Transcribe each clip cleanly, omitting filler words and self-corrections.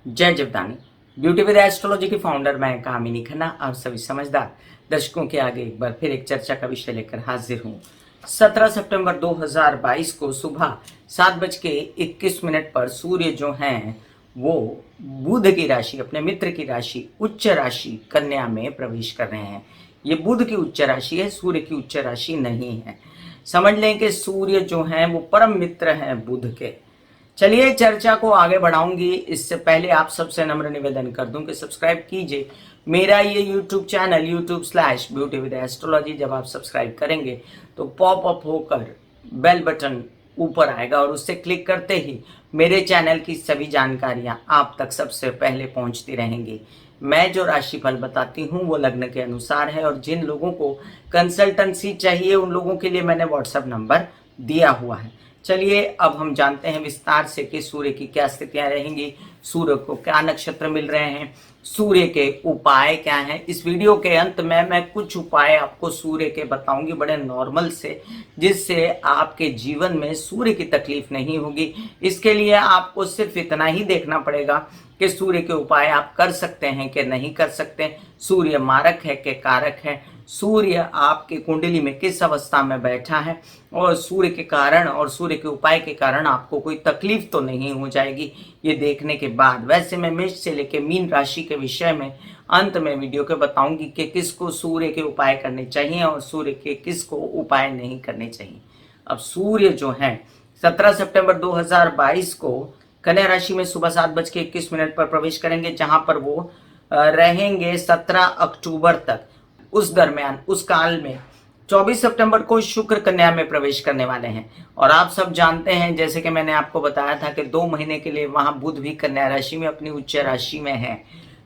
जय Jivdani. Beauty with astrology की founder मैं कामिनी खन्ना आप सभी समझदार दर्शकों के आगे एक बार फिर एक चर्चा का विषय लेकर हाजिर हूँ। 17 सितंबर 2022 को सुबह 7:21 पर सूर्य जो हैं वो बुध की राशि, अपने मित्र की राशि उच्च राशि कन्या में प्रवेश कर रहे हैं। ये बुध की उच्च राशि है, सूर्य की उच्च राशि नहीं है। समझ लें कि सूर्य जो हैं वो परम मित्र हैं बुध के। चलिए चर्चा को आगे बढ़ाऊंगी, इससे पहले आप सबसे नम्र निवेदन कर दूं कि सब्सक्राइब कीजिए मेरा ये YouTube चैनल YouTube/ब्यूटी विद एस्ट्रोलॉजी। जब आप सब्सक्राइब करेंगे तो पॉप अप होकर बेल बटन ऊपर आएगा और उससे क्लिक करते ही मेरे चैनल की सभी जानकारियां आप तक सबसे पहले पहुंचती रहेंगी। मैं जो राशिफल बताती हूँ वो लग्न के अनुसार है और जिन लोगों को कंसल्टेंसी चाहिए उन लोगों के लिए मैंने व्हाट्सएप नंबर दिया हुआ है। चलिए अब हम जानते हैं विस्तार से कि सूर्य की क्या स्थितियां रहेंगी, सूर्य को क्या नक्षत्र मिल रहे हैं, सूर्य के उपाय क्या हैं। इस वीडियो के अंत में मैं कुछ उपाय आपको सूर्य के बताऊंगी बड़े नॉर्मल से, जिससे आपके जीवन में सूर्य की तकलीफ नहीं होगी। इसके लिए आपको सिर्फ इतना ही देखना पड़ेगा कि सूर्य के उपाय आप कर सकते हैं कि नहीं कर सकते, सूर्य मारक है कि कारक है, सूर्य आपके कुंडली में किस अवस्था में बैठा है और सूर्य के कारण और सूर्य के उपाय के कारण आपको कोई तकलीफ तो नहीं हो जाएगी। ये देखने के बाद वैसे मैं मेष से लेकर मीन राशि के विषय में अंत में वीडियो के बताऊंगी कि किसको सूर्य के उपाय करने चाहिए और सूर्य के किसको उपाय नहीं करने चाहिए। अब सूर्य जो है 17 सितंबर 2022 को कन्या राशि में सुबह 7:21 पर प्रवेश करेंगे, जहां पर वो रहेंगे 17 अक्टूबर तक। उस दरमियान उस काल में 24 सितंबर को शुक्र कन्या में प्रवेश करने वाले हैं और आप सब जानते हैं, जैसे कि मैंने आपको बताया था कि 2 महीने के लिए वहां बुध भी कन्या राशि में अपनी उच्च राशि में है।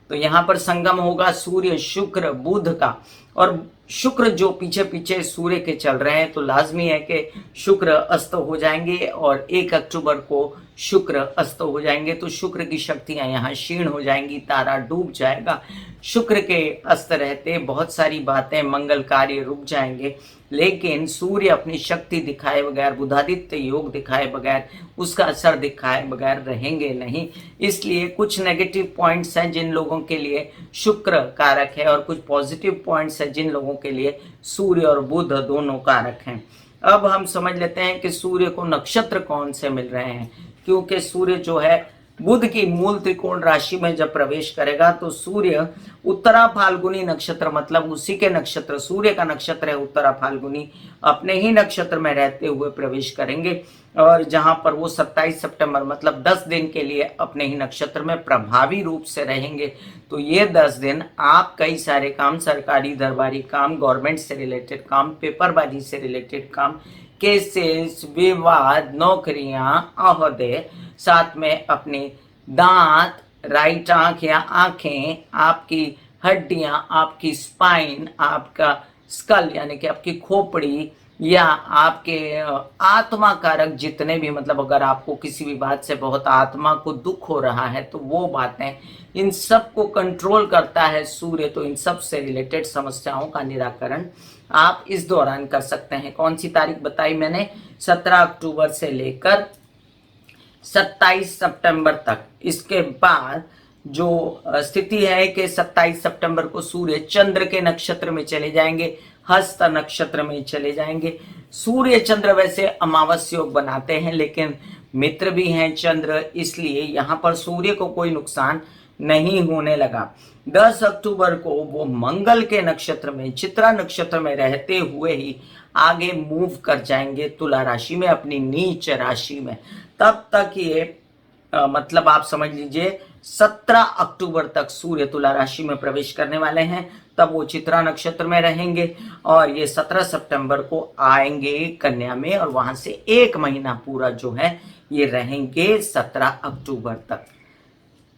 तो यहाँ पर संगम होगा सूर्य शुक्र बुध का, और शुक्र जो पीछे पीछे सूर्य के चल रहे हैं तो लाजमी है कि शुक्र अस्त हो जाएंगे और 1 अक्टूबर को शुक्र अस्त हो जाएंगे। तो शुक्र की शक्तियां यहाँ क्षीण हो जाएंगी, तारा डूब जाएगा। शुक्र के अस्त रहते बहुत सारी बातें मंगल कार्य रुक जाएंगे, लेकिन सूर्य अपनी शक्ति दिखाए बगैर, बुधादित्य योग दिखाए बगैर, उसका असर दिखाए बगैर रहेंगे नहीं। इसलिए कुछ नेगेटिव पॉइंट्स हैं जिन लोगों के लिए शुक्र कारक है और कुछ पॉजिटिव पॉइंट्स हैं जिन लोगों के लिए सूर्य और बुध दोनों कारक हैं। अब हम समझ लेते हैं कि सूर्य को नक्षत्र कौन से मिल रहे हैं, क्योंकि सूर्य जो है बुध की मूल त्रिकोण राशि में जब प्रवेश करेगा तो सूर्य उत्तरा फाल्गुनी नक्षत्र, मतलब उसी के नक्षत्र, सूर्य का नक्षत्र है उत्तरा फाल्गुनी, अपने ही नक्षत्र में रहते हुए प्रवेश करेंगे और जहां पर वो 27 सितंबर मतलब 10 दिन के लिए अपने ही नक्षत्र में प्रभावी रूप से रहेंगे। तो ये 10 दिन आप कई सारे काम, सरकारी दरबारी काम, गवर्नमेंट से रिलेटेड काम, पेपरबाजी से रिलेटेड काम, केसेस, विवाद, नौकरियां, ओहदे, साथ में अपने दांत, राइट आंख या आंखें, आपकी हड्डियां, आपकी स्पाइन, आपका स्कल यानी कि आपकी खोपड़ी या आपके आत्मा कारक जितने भी, मतलब अगर आपको किसी भी बात से बहुत आत्मा को दुख हो रहा है तो वो बातें, इन सब को कंट्रोल करता है सूर्य। तो इन सब से रिलेटेड समस्याओं का निराकरण आप इस दौरान कर सकते हैं। कौन सी तारीख बताई मैंने? 17 अक्टूबर से लेकर 27 सितंबर तक। इसके बाद जो स्थिति है कि 27 सितंबर को सूर्य चंद्र के नक्षत्र में चले जाएंगे, हस्त नक्षत्र में चले जाएंगे। सूर्य चंद्र वैसे अमावस्या योग बनाते हैं, लेकिन मित्र भी हैं चंद्र, इसलिए यहाँ पर सूर्य को कोई नुकसान नहीं होने लगा। 10 अक्टूबर को वो मंगल के नक्षत्र में, चित्रा नक्षत्र में रहते हुए ही आगे मूव कर जाएंगे तुला राशि में, अपनी नीच राशि में। तब तक ये मतलब आप समझ लीजिए 17 अक्टूबर तक सूर्य तुला राशि में प्रवेश करने वाले हैं, तब वो चित्रा नक्षत्र में रहेंगे और ये 17 सितंबर को आएंगे कन्या में और वहां से 1 महीना पूरा जो है ये रहेंगे 17 अक्टूबर तक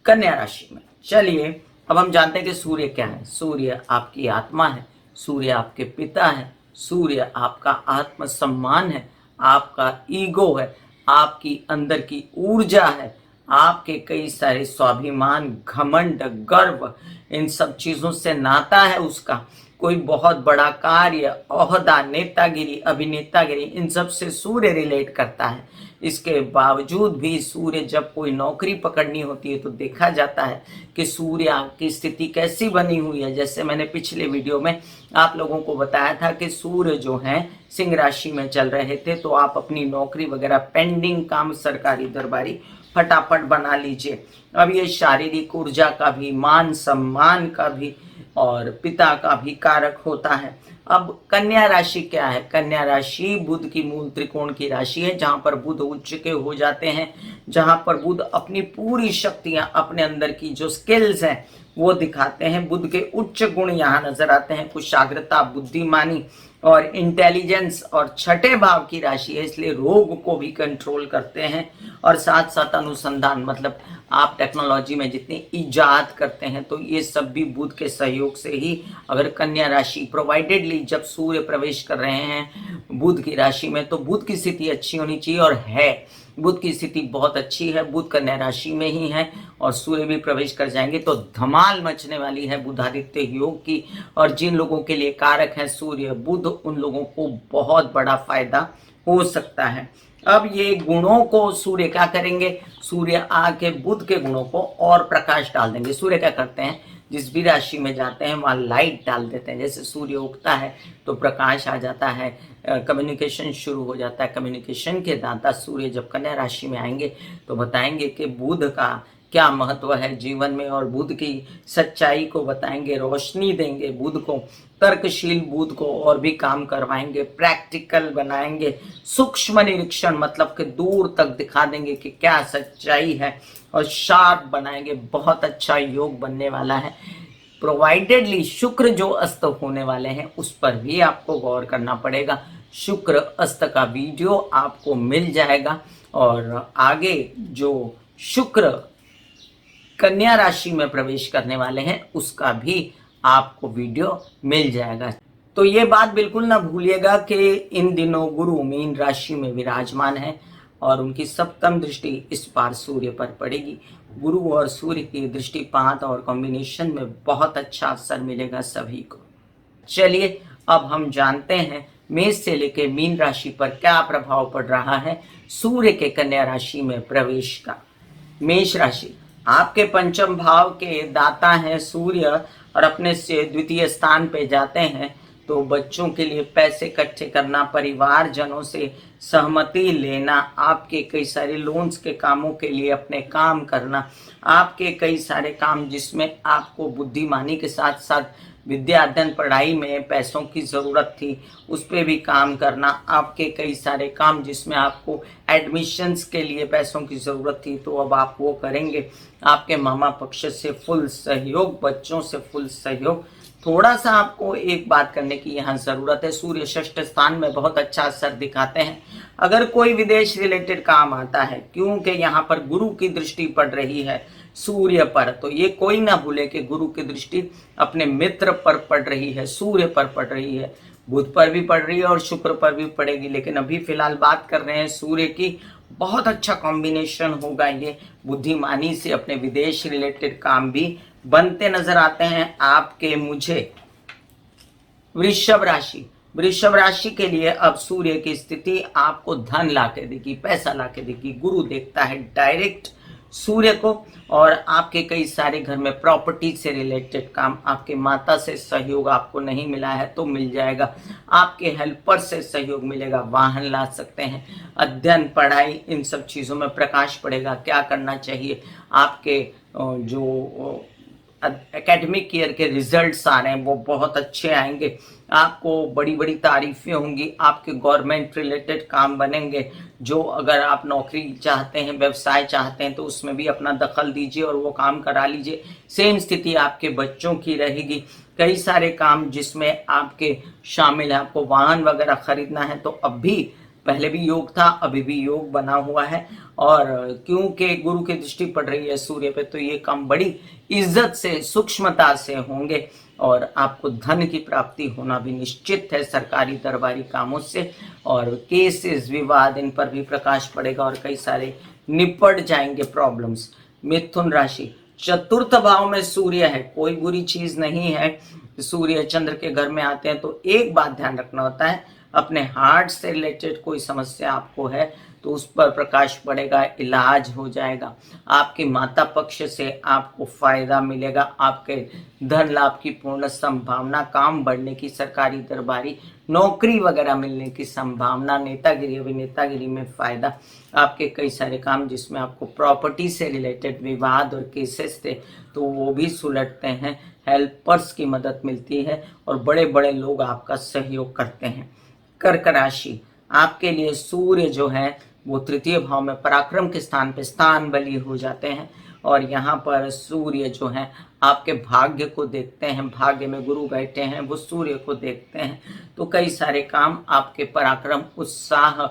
कन्या राशि में। चलिए अब हम जानते हैं कि सूर्य क्या है। सूर्य आपकी आत्मा है, सूर्य आपके पिता है, सूर्य आपका आत्मसम्मान है, आपका ईगो है, आपकी अंदर की ऊर्जा है, आपके कई सारे स्वाभिमान, घमंड, गर्व, इन सब चीजों से नाता है उसका। कोई बहुत बड़ा कार्य, ओहदा, नेतागिरी, अभिनेतागिरी, इन सब से सूर्य रिलेट करता है। इसके बावजूद भी सूर्य जब कोई नौकरी पकड़नी होती है तो देखा जाता है कि सूर्य की स्थिति कैसी बनी हुई है। जैसे मैंने पिछले वीडियो में आप लोगों को बताया था कि सूर्य जो है सिंह राशि में चल रहे थे, तो आप अपनी नौकरी वगैरह पेंडिंग काम सरकारी दरबारी फटाफट बना लीजिए। अब ये शारीरिक ऊर्जा का भी, मान सम्मान का भी और पिता का भी कारक होता है। अब कन्या राशि क्या है? कन्या राशि बुध की मूल त्रिकोण की राशि है, जहां पर बुध उच्च के हो जाते हैं, जहां पर बुध अपनी पूरी शक्तियां, अपने अंदर की जो स्किल्स हैं वो दिखाते हैं। बुध के उच्च गुण यहाँ नजर आते हैं, कुशाग्रता, बुद्धिमानी और इंटेलिजेंस, और छठे भाव की राशि है इसलिए रोग को भी कंट्रोल करते हैं। और साथ साथ अनुसंधान, मतलब आप टेक्नोलॉजी में जितनी इजाद करते हैं तो ये सब भी बुध के सहयोग से ही। अगर कन्या राशि प्रोवाइडेडली जब सूर्य प्रवेश कर रहे हैं बुध की राशि में, तो बुध की स्थिति अच्छी होनी चाहिए, और है बुध की स्थिति बहुत अच्छी है। बुध कन्या राशि में ही है और सूर्य भी प्रवेश कर जाएंगे तो धमाल मचने वाली है बुधादित्य योग की। और जिन लोगों के लिए कारक है सूर्य बुध, उन लोगों को बहुत बड़ा फायदा हो सकता है। अब ये गुणों को सूर्य क्या करेंगे? सूर्य आके बुध के गुणों को और प्रकाश डाल देंगे। सूर्य क्या करते हैं? जिस भी राशि में जाते हैं वहाँ लाइट डाल देते हैं। जैसे सूर्य उगता है तो प्रकाश आ जाता है, कम्युनिकेशन शुरू हो जाता है। कम्युनिकेशन के दाता सूर्य जब कन्या राशि में आएंगे तो बताएंगे कि बुध का क्या महत्व है जीवन में, और बुध की सच्चाई को बताएंगे, रोशनी देंगे बुध को, तर्कशील बुध को और भी काम करवाएंगे, प्रैक्टिकल बनाएंगे, सूक्ष्म निरीक्षण मतलब कि दूर तक दिखा देंगे कि क्या सच्चाई है, और शार्प बनाएंगे। बहुत अच्छा योग बनने वाला है। प्रोवाइडेडली शुक्र जो अस्त होने वाले हैं उस पर भी आपको गौर करना पड़ेगा। शुक्र अस्त का वीडियो आपको मिल जाएगा, और आगे जो शुक्र कन्या राशि में प्रवेश करने वाले हैं उसका भी आपको वीडियो मिल जाएगा। तो ये बात बिल्कुल ना भूलिएगा कि इन दिनों गुरु मीन राशि में विराजमान है और उनकी सप्तम दृष्टि इस बार सूर्य पर पड़ेगी। गुरु और सूर्य की दृष्टिपात और कॉम्बिनेशन में बहुत अच्छा असर मिलेगा सभी को। चलिए अब हम जानते हैं मेष से लेकर मीन राशि पर क्या प्रभाव पड़ रहा है सूर्य के कन्या राशि में प्रवेश का। मेष राशि आपके पंचम भाव के दाता हैं सूर्य, और अपने से द्वितीय स्थान पे जाते हैं तो बच्चों के लिए पैसे इकट्ठे करना, परिवार जनों से सहमति लेना, आपके कई सारे लोन्स के कामों के लिए अपने काम करना, आपके कई सारे काम जिसमें आपको बुद्धिमानी के साथ साथ विद्या अध्ययन पढ़ाई में पैसों की ज़रूरत थी उस पर भी काम करना, आपके कई सारे काम जिसमें आपको एडमिशन्स के लिए पैसों की ज़रूरत थी तो अब आप वो करेंगे। आपके मामा पक्ष से फुल सहयोग, बच्चों से फुल सहयोग। थोड़ा सा आपको एक बात करने की यहाँ ज़रूरत है, सूर्य षष्ठ स्थान में बहुत अच्छा असर दिखाते हैं। अगर कोई विदेश रिलेटेड काम आता है, क्योंकि यहाँ पर गुरु की दृष्टि पड़ रही है सूर्य पर, तो ये कोई ना भूले कि गुरु की दृष्टि अपने मित्र पर पड़ रही है, सूर्य पर पड़ रही है, बुध पर भी पड़ रही है और शुक्र पर भी पड़ेगी। लेकिन अभी फिलहाल बात कर रहे हैं सूर्य की। बहुत अच्छा कॉम्बिनेशन होगा ये। बुद्धिमानी से अपने विदेश रिलेटेड काम भी बनते नजर आते हैं आपके मुझे। वृषभ राशि, वृषभ राशि के लिए अब सूर्य की स्थिति आपको धन लाके देगी, पैसा लाके देगी। गुरु देखता है डायरेक्ट सूर्य को, और आपके कई सारे घर में प्रॉपर्टी से रिलेटेड काम, आपके माता से सहयोग आपको नहीं मिला है तो मिल जाएगा, आपके हेल्पर से सहयोग मिलेगा, वाहन ला सकते हैं, अध्ययन पढ़ाई इन सब चीज़ों में प्रकाश पड़ेगा। क्या करना चाहिए? आपके जो एकेडमिक ईयर के रिजल्ट्स आ रहे हैं वो बहुत अच्छे आएंगे, आपको बड़ी बड़ी तारीफें होंगी, आपके गवर्नमेंट रिलेटेड काम बनेंगे। जो अगर आप नौकरी चाहते हैं, व्यवसाय चाहते हैं तो उसमें भी अपना दखल दीजिए और वो काम करा लीजिए। सेम स्थिति आपके बच्चों की रहेगी। कई सारे काम जिसमें आपके शामिल है, आपको वाहन वगैरह खरीदना है तो अब भी, पहले भी योग था अभी भी योग बना हुआ है, और क्योंकि गुरु की दृष्टि पड़ रही है सूर्य पे तो ये काम बड़ी इज्जत से, सूक्ष्मता से होंगे, और आपको धन की प्राप्ति होना भी निश्चित है सरकारी दरबारी कामों से। और केसेस, विवाद, इन पर भी प्रकाश पड़ेगा और कई सारे निपट जाएंगे प्रॉब्लम्स। मिथुन राशि, चतुर्थ भाव में सूर्य है, कोई बुरी चीज नहीं है। सूर्य चंद्र के घर में आते हैं तो एक बात ध्यान रखना होता है, अपने हार्ट से रिलेटेड कोई समस्या आपको है तो उस पर प्रकाश पड़ेगा, इलाज हो जाएगा। आपके माता पक्ष से आपको फायदा मिलेगा, आपके धन लाभ की पूर्ण संभावना, काम बढ़ने की, सरकारी दरबारी नौकरी वगैरह मिलने की संभावना, नेतागिरी अभिनेतागिरी में फायदा, आपके कई सारे काम जिसमें आपको प्रॉपर्टी से रिलेटेड विवाद और केसेस थे तो वो भी सुलझते हैं, हेल्पर्स की मदद मिलती है और बड़े बड़े लोग आपका सहयोग करते हैं। कर्क राशि, आपके लिए सूर्य जो है वो तृतीय भाव में पराक्रम के स्थान पे स्थान बली हो जाते हैं और यहाँ पर सूर्य जो है आपके भाग्य को देखते हैं, भाग्य में गुरु बैठे हैं वो सूर्य को देखते हैं तो कई सारे काम, आपके पराक्रम, उत्साह,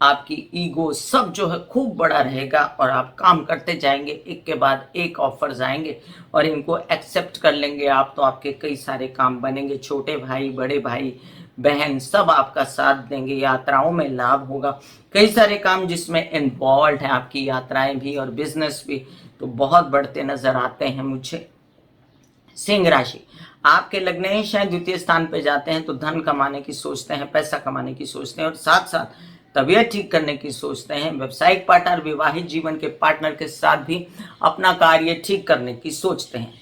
आपकी ईगो सब जो है खूब बड़ा रहेगा और आप काम करते जाएंगे, एक के बाद एक ऑफर्स आएंगे और इनको एक्सेप्ट कर लेंगे आप तो आपके कई सारे काम बनेंगे। छोटे भाई, बड़े भाई, बहन सब आपका साथ देंगे, यात्राओं में लाभ होगा। कई सारे काम जिसमें इन्वॉल्व है, आपकी यात्राएं भी और बिजनेस भी तो बहुत बढ़ते नजर आते हैं मुझे। सिंह राशि, आपके लग्नेश हैं द्वितीय स्थान पे जाते हैं तो धन कमाने की सोचते हैं, पैसा कमाने की सोचते हैं और साथ साथ तबीयत ठीक करने की सोचते हैं। व्यवसायिक पार्टनर, विवाहित जीवन के पार्टनर के साथ भी अपना कार्य ठीक करने की सोचते हैं।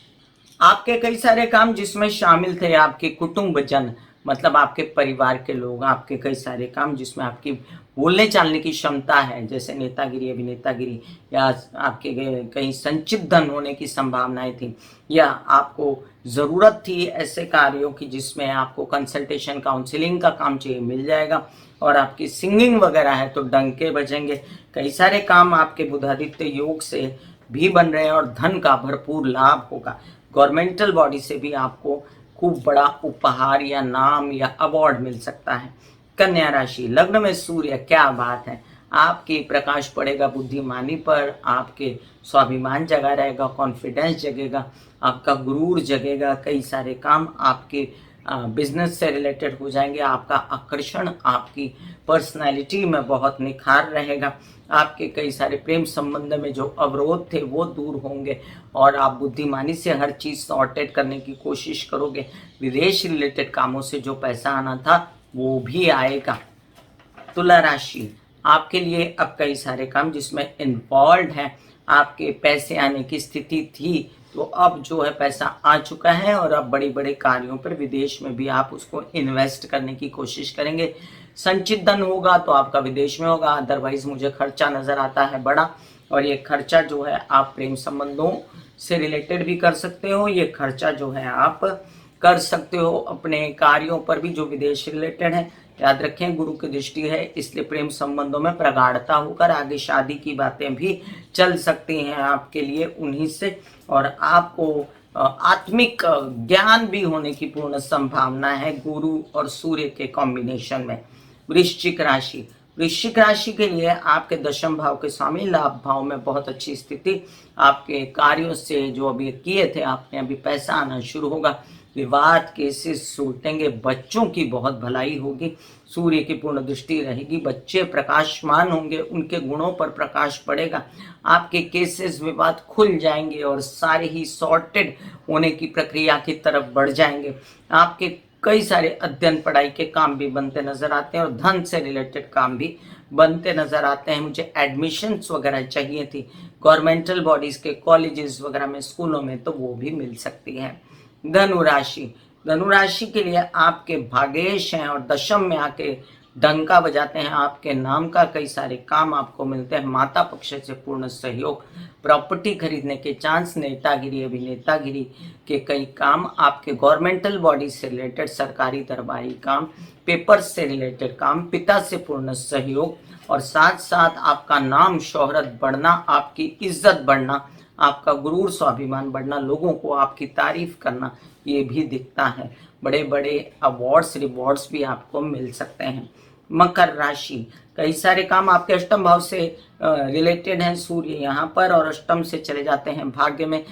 आपके कई सारे काम जिसमें शामिल थे आपके कुटुंबजन, मतलब आपके परिवार के लोग, आपके कई सारे काम जिसमें आपकी बोलने चालने की क्षमता है, जैसे नेतागिरी अभिनेतागिरी या आपके कहीं संचित धन होने की संभावनाएं थी या आपको ज़रूरत थी ऐसे कार्यों की जिसमें आपको कंसल्टेशन काउंसलिंग का काम चाहिए, मिल जाएगा। और आपकी सिंगिंग वगैरह है तो डंके बजेंगे। कई सारे काम आपके बुधादित्य योग से भी बन रहे हैं और धन का भरपूर लाभ होगा। गवर्नमेंटल बॉडी से भी आपको खूब बड़ा उपहार या नाम या अवार्ड मिल सकता है। कन्या राशि, लग्न में सूर्य, क्या बात है, आपकी प्रकाश पड़ेगा बुद्धिमानी पर, आपके स्वाभिमान जगा रहेगा, कॉन्फिडेंस जगेगा, आपका गुरूर जगेगा, कई सारे काम आपके बिजनेस से रिलेटेड हो जाएंगे, आपका आकर्षण, आपकी पर्सनालिटी में बहुत निखार रहेगा, आपके कई सारे प्रेम संबंध में जो अवरोध थे वो दूर होंगे और आप बुद्धिमानी से हर चीज़ सॉर्टेड करने की कोशिश करोगे। विदेश रिलेटेड कामों से जो पैसा आना था वो भी आएगा। तुला राशि, आपके लिए अब कई सारे काम जिसमें इन्वॉल्व है, आपके पैसे आने की स्थिति थी तो अब जो है पैसा आ चुका है और अब बड़े बड़े कार्यों पर विदेश में भी आप उसको इन्वेस्ट करने की कोशिश करेंगे। संचित धन होगा तो आपका विदेश में होगा, अदरवाइज मुझे खर्चा नजर आता है बड़ा और ये खर्चा जो है आप प्रेम संबंधों से रिलेटेड भी कर सकते हो, ये खर्चा जो है आप कर सकते हो अपने कार्यों पर भी जो विदेश रिलेटेड है। याद रखें गुरु की दृष्टि है इसलिए प्रेम संबंधों में प्रगाढ़ता होकर आगे शादी की बातें भी चल सकती हैं आपके लिए उन्हीं से और आपको आत्मिक ज्ञान भी होने की पूर्ण संभावना है गुरु और सूर्य के कॉम्बिनेशन में। वृश्चिक राशि, वृश्चिक राशि के लिए आपके दशम भाव के स्वामी लाभ भाव में बहुत अच्छी स्थिति, आपके कार्यों से जो अभी किए थे आपने अभी पैसा आना शुरू होगा, विवाद केसेस सुलटेंगे, बच्चों की बहुत भलाई होगी, सूर्य की पूर्ण दृष्टि रहेगी, बच्चे प्रकाशमान होंगे, उनके गुणों पर प्रकाश पड़ेगा, आपके केसेस विवाद खुल जाएंगे और सारे ही सॉर्टेड होने की प्रक्रिया की तरफ बढ़ जाएंगे। आपके कई सारे अध्ययन पढ़ाई के काम भी बनते नजर आते हैं और धन से रिलेटेड काम भी बनते नजर आते हैं। मुझे एडमिशन्स वगैरह चाहिए थी गवर्नमेंटल बॉडीज के कॉलेजेस वगैरह में, स्कूलों में, तो वो भी मिल सकती है। धनुराशि, धनुराशि के लिए आपके भाग्येश हैं और दशम में आके डंका बजाते हैं, आपके नाम का कई सारे काम आपको मिलते हैं, माता पक्ष से पूर्ण सहयोग, प्रॉपर्टी खरीदने के चांस, नेतागिरी अभिनेतागिरी के कई काम, आपके गवर्नमेंटल बॉडी से रिलेटेड सरकारी दरबारी काम, पेपर्स से रिलेटेड काम, पिता से पूर्ण सहयोग और साथ साथ आपका नाम शोहरत बढ़ना, आपकी इज्जत बढ़ना, आपका गुरूर स्वाभिमान बढ़ना, लोगों को आपकी तारीफ करना, ये भी दिखता है। बड़े बड़े अवार्ड्स रिवॉर्ड्स भी आपको मिल सकते हैं। मकर राशि, कई सारे काम आपके अष्टम भाव से रिलेटेड हैं, सूर्य यहाँ पर और अष्टम से चले जाते हैं भाग्य में,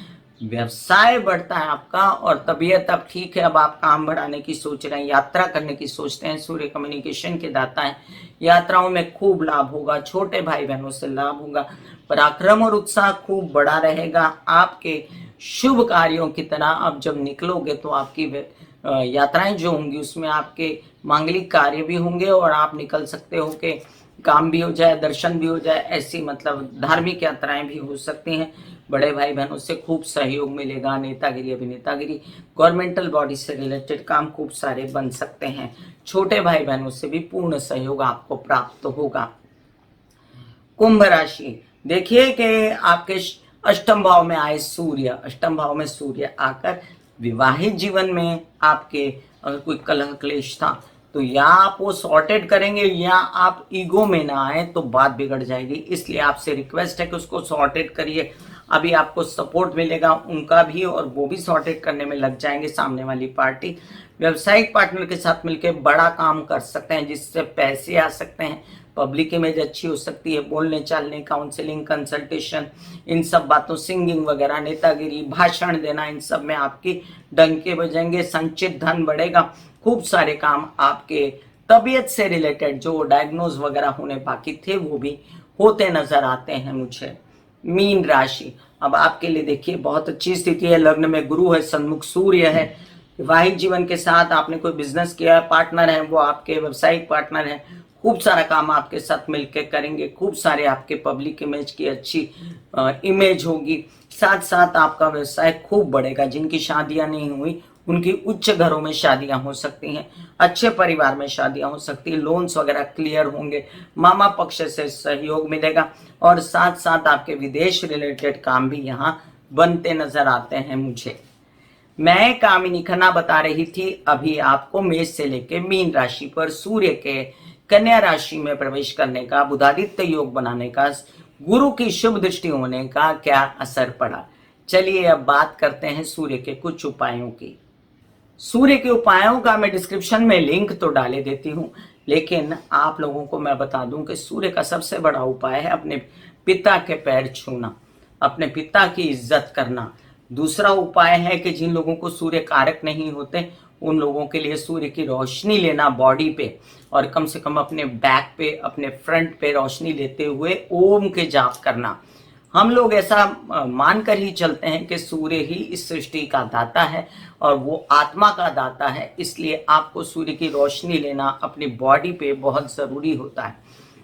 व्यवसाय बढ़ता है आपका और तबीयत अब ठीक है, अब आप काम बढ़ाने की सोच रहे हैं, यात्रा करने की सोचते हैं, सूर्य कम्युनिकेशन के दाता है, यात्राओं में खूब लाभ होगा, छोटे भाई बहनों से लाभ होगा, पराक्रम और उत्साह खूब बड़ा रहेगा, आपके शुभ कार्यों की तरह अब जब निकलोगे तो आपकी यात्राएं जो होंगी उसमें आपके मांगलिक कार्य भी होंगे और आप निकल सकते हो कि काम भी हो जाए, दर्शन भी हो जाए, ऐसी मतलब धार्मिक यात्राएं भी हो सकती हैं। बड़े भाई बहनों से खूब सहयोग मिलेगा। नेतागिरी, अभिनेतागिरी, गवर्नमेंटल बॉडी से रिलेटेड काम खूब सारे बन सकते हैं। छोटे भाई बहनों से भी पूर्ण सहयोग आपको प्राप्त होगा। कुंभ राशि, देखिए कि आपके अष्टम भाव में आए सूर्य, अष्टम भाव में सूर्य आकर विवाहित जीवन में आपके अगर कोई कलह क्लेश था तो या आप वो सॉर्टेड करेंगे या आप ईगो में ना आए तो बात बिगड़ जाएगी। इसलिए आपसे रिक्वेस्ट है कि उसको सॉर्टेड करिए। अभी आपको सपोर्ट मिलेगा उनका भी और वो भी सॉर्टेड करने में लग जाएंगे सामने वाली पार्टी। व्यावसायिक पार्टनर के साथ मिलकर बड़ा काम कर सकते हैं जिससे पैसे आ सकते हैं। पब्लिक इमेज अच्छी हो सकती है। बोलने चालने, काउंसलिंग, कंसल्टेशन, इन सब बातों, सिंगिंग वगैरह, नेतागिरी, भाषण देना, इन सब में आपकी डंके बजेंगे। संचित धन बढ़ेगा। खूब सारे काम आपके तबीयत से रिलेटेड जो डायग्नोज वगैरह होने बाकी थे वो भी होते नजर आते हैं मुझे। मीन राशि, अब आपके लिए देखिए बहुत अच्छी स्थिति है। लग्न में गुरु है, सन्मुख सूर्य है। वैवाहिक जीवन के साथ आपने कोई बिजनेस किया है, पार्टनर है वो आपके व्यावसायिक पार्टनर है, खूब सारा काम आपके साथ मिलकर करेंगे। खूब सारे आपके पब्लिक इमेज की अच्छी इमेज होगी। साथ साथ आपका व्यवसाय खूब बढ़ेगा। जिनकी शादियां नहीं हुई उनकी उच्च घरों में शादियां हो सकती हैं। अच्छे परिवार में शादियां हो सकती है। लोन्स वगैरह क्लियर होंगे। मामा पक्ष से सहयोग मिलेगा और साथ साथ आपके विदेश रिलेटेड काम भी यहाँ बनते नजर आते हैं मुझे। मैं कामिनी खन्ना बता रही थी अभी आपको मेष से लेके मीन राशि पर सूर्य के कन्या राशि में प्रवेश करने का, बुधादित्य योग बनाने का, गुरु की शुभ दृष्टि होने का क्या असर पड़ा। चलिए अब बात करते हैं सूर्य के कुछ उपायों की। सूर्य के उपायों का मैं डिस्क्रिप्शन में लिंक तो डाले देती हूँ, लेकिन आप लोगों को मैं बता दूं कि सूर्य का सबसे बड़ा उपाय है अपने पिता के पैर छूना, अपने पिता की इज्जत करना। दूसरा उपाय है कि जिन लोगों को सूर्य कारक नहीं होते उन लोगों के लिए सूर्य की रोशनी लेना बॉडी पे, और कम से कम अपने बैक पे, अपने फ्रंट पे रोशनी लेते हुए ओम के जाप करना। हम लोग ऐसा मानकर ही चलते हैं कि सूर्य ही इस सृष्टि का दाता है और वो आत्मा का दाता है, इसलिए आपको सूर्य की रोशनी लेना अपनी बॉडी पे बहुत ज़रूरी होता है।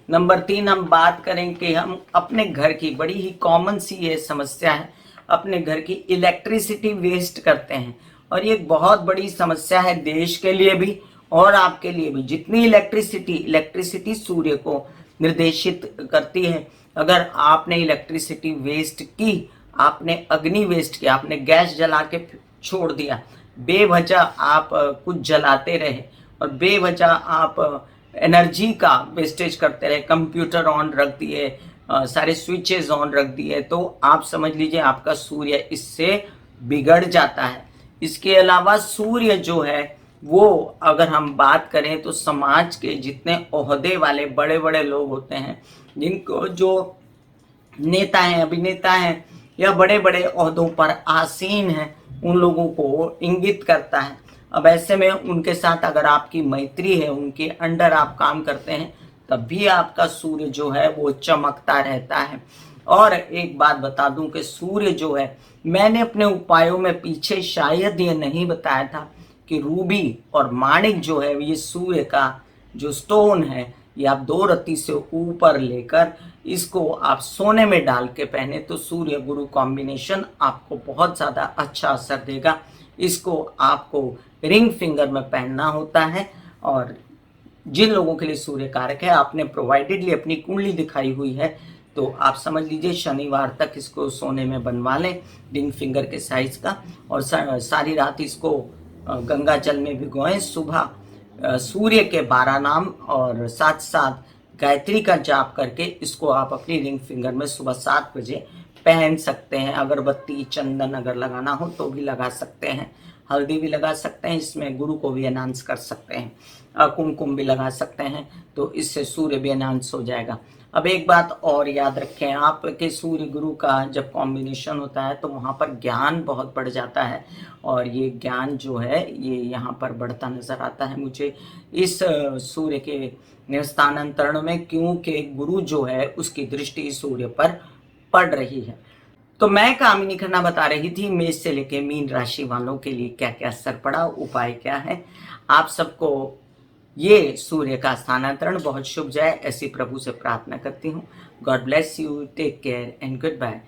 नंबर 3, हम बात करें कि हम अपने घर की बड़ी ही कॉमन सी ये समस्या है, अपने घर की इलेक्ट्रिसिटी वेस्ट करते हैं और ये एक बहुत बड़ी समस्या है देश के लिए भी और आपके लिए भी। जितनी इलेक्ट्रिसिटी सूर्य को निर्देशित करती है। अगर आपने इलेक्ट्रिसिटी वेस्ट की, आपने अग्नि वेस्ट किया, आपने गैस जला के छोड़ दिया, बेवजह आप कुछ जलाते रहे और बेवजह आप एनर्जी का वेस्टेज करते रहे, कंप्यूटर ऑन रख दिए, सारे स्विचेस ऑन रख दिए, तो आप समझ लीजिए आपका सूर्य इससे बिगड़ जाता है। इसके अलावा सूर्य जो है वो अगर हम बात करें तो समाज के जितने ओहदे वाले बड़े बड़े लोग होते हैं, जिनको जो नेता हैं, अभिनेता हैं या बड़े बड़े ओहदों पर आसीन हैं, उन लोगों को इंगित करता है। अब ऐसे में उनके साथ अगर आपकी मैत्री है, उनके अंडर आप काम करते हैं, तब भी आपका सूर्य जो है वो चमकता रहता है। और एक बात बता दूं कि सूर्य जो है, मैंने अपने उपायों में पीछे शायद ये नहीं बताया था कि रूबी और माणिक जो है ये सूर्य का जो स्टोन है, ये आप 2 रत्ती से ऊपर लेकर इसको आप सोने में डाल के पहने तो सूर्य गुरु कॉम्बिनेशन आपको बहुत ज़्यादा अच्छा असर देगा। इसको आपको रिंग फिंगर में पहनना होता है। और जिन लोगों के लिए सूर्य कारक है, आपने प्रोवाइडेडली अपनी कुंडली दिखाई हुई है तो आप समझ लीजिए शनिवार तक इसको सोने में बनवा लें, रिंग फिंगर के साइज का, और सारी रात इसको गंगा जल में भिगोएं। सुबह सूर्य के 12 नाम और साथ साथ गायत्री का जाप करके इसको आप अपनी रिंग फिंगर में सुबह 7 बजे पहन सकते हैं। अगरबत्ती, चंदन अगर लगाना हो तो भी लगा सकते हैं, हल्दी भी लगा सकते हैं, इसमें गुरु को भी अनाउंस कर सकते हैं, कुमकुम भी लगा सकते हैं, तो इससे सूर्य भी अनाउंस हो जाएगा। अब एक बात और याद रखें आप कि सूर्य गुरु का जब कॉम्बिनेशन होता है तो वहाँ पर ज्ञान बहुत बढ़ जाता है और ये ज्ञान जो है ये यहाँ पर बढ़ता नजर आता है मुझे इस सूर्य के स्थानांतरण में, क्योंकि गुरु जो है उसकी दृष्टि सूर्य पर पड़ रही है। तो मैं कामिनी खन्ना बता रही थी मेष से लेके मीन राशि वालों के लिए क्या क्या असर पड़ा, उपाय क्या है। आप सबको ये सूर्य का स्थानांतरण बहुत शुभ जाए ऐसी प्रभु से प्रार्थना करती हूँ। God bless you, take care and good bye.